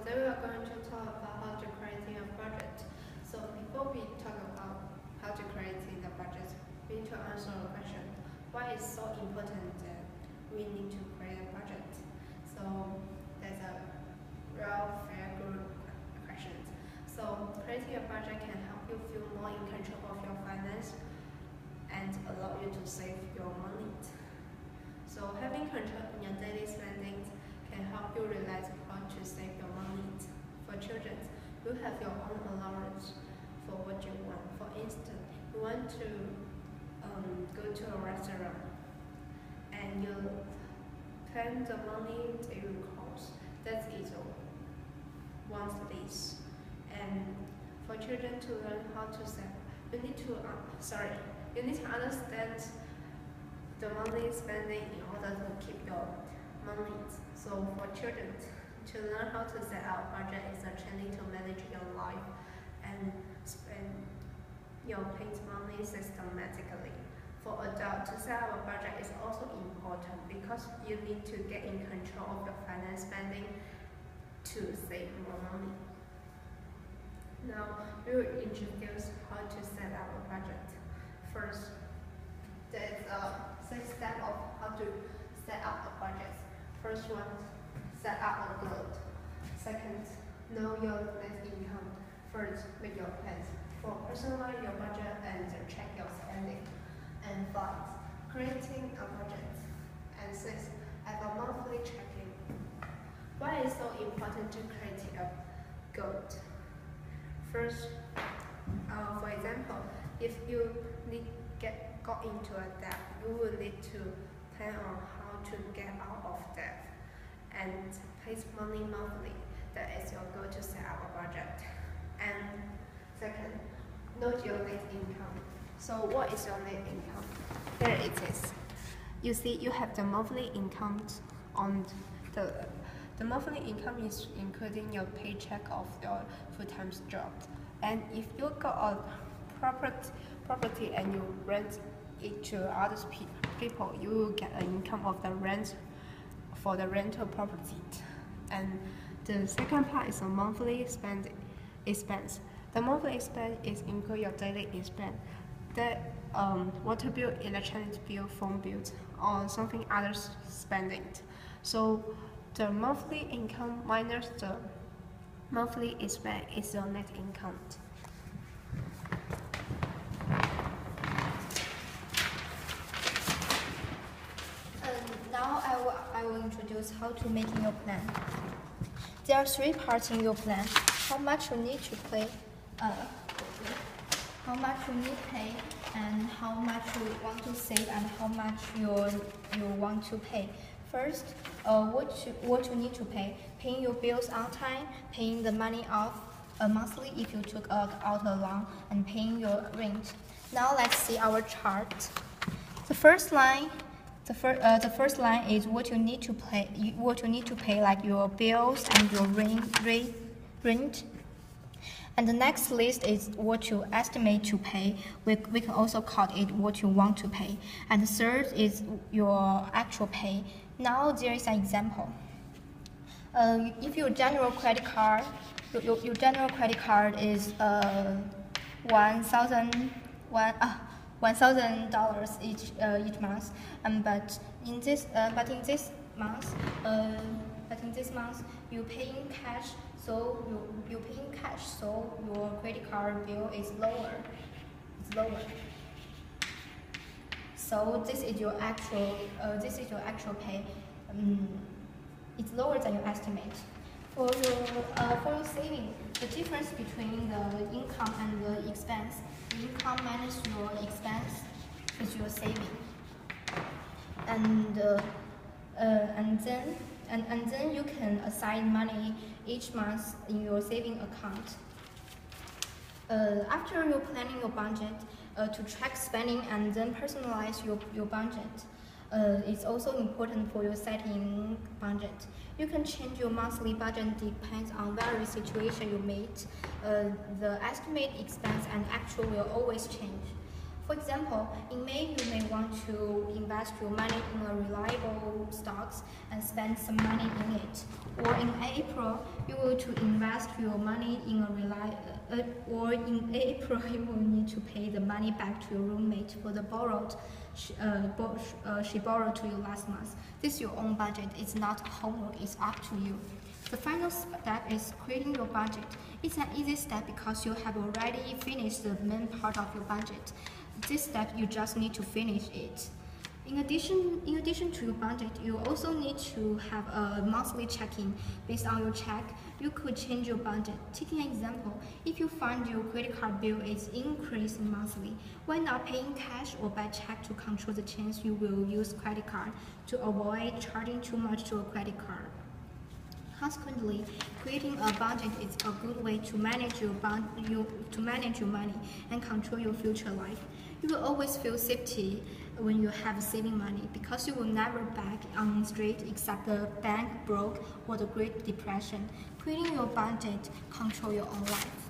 today we are going to talk about how to create a budget. So before we talk about how to create the budget, we need to answer a question. Why is so important that we need to create a budget? So that's a real fair good question. So creating a budget can help you feel more in control of your finance and allow you to save your money. So having control in your daily spending can help you realize how to save your money. For children, you have your own allowance for what you want. For instance, you want to go to a restaurant and you plan the money it will cost. That is one list. And for children to learn how to save, you need to understand the money spending in order to keep your money. So for children, to learn how to set out budget is a training to manage your life and spend your paid money systematically. For adults, to set up a budget is also important because you need to get in control of your finance spending to save more money. Now, we will introduce how to set up a budget. First, there's a 6 steps of how to set up a budget. First one, set up a goal. Second, know your net income. First, make your plans. 4, personalize your budget and check your spending. And 5, creating a budget. And 6, have a monthly checking. Why is it so important to create a goal? First, for example, if you got into a debt, you will need to plan on how to get out of debt and pay money monthly. That is your goal to set up a budget. And second, note your net income. So what is your net income? There it is. You see, you have the monthly income on the monthly income is including your paycheck of your full-time job. And if you got a property and you rent it to other people, you will get an income of the rent for the rental property. And the second part is a monthly expense. The monthly expense is include your daily expense, the water bill, electricity bill, phone bills, or something others spending. So the monthly income minus the monthly expense is your net income. Now I will introduce how to make your plan. There are 3 parts in your plan. How much you need to pay, and how much you want to save, and how much you want to pay. First, what you need to pay: paying your bills on time, paying the money off monthly if you took out a loan, and paying your rent. Now let's see our chart. The first line is what you need to pay, like your bills and your rent. And the next list is what you estimate to pay. We can also call it what you want to pay. And the third is your actual pay. Now there is an example. If your general credit card, is $1,000 each month, but in this month you pay in cash, so your credit card bill is lower. So this is your actual pay. It's lower than your estimate. For your saving, the difference between the income and the expense, the income minus your expense is your saving. And then you can assign money each month in your saving account. After you're planning your budget, to track spending and then personalize your budget, it's also important for your setting budget. You can change your monthly budget depends on various situations you meet. The estimate expense and actual will always change. For example, in May, you may want to invest your money in a reliable stocks and spend some money in it. Or in April, you will to invest your money in or in April, you will need to pay the money back to your roommate for the she borrowed to you last month. This is your own budget. It's not homework. It's up to you. The final step is creating your budget. It's an easy step because you have already finished the main part of your budget. This step, you just need to finish it. In addition to your budget, you also need to have a monthly check-in. Based on your check, you could change your budget. Taking an example, if you find your credit card bill is increasing monthly, why not paying cash or by check to control the chance you will use credit card to avoid charging too much to a credit card? Consequently, creating a budget is a good way to manage your money and control your future life. You will always feel safety when you have saving money because you will never beg on the street except the bank broke or the Great Depression. Creating your budget control your own life.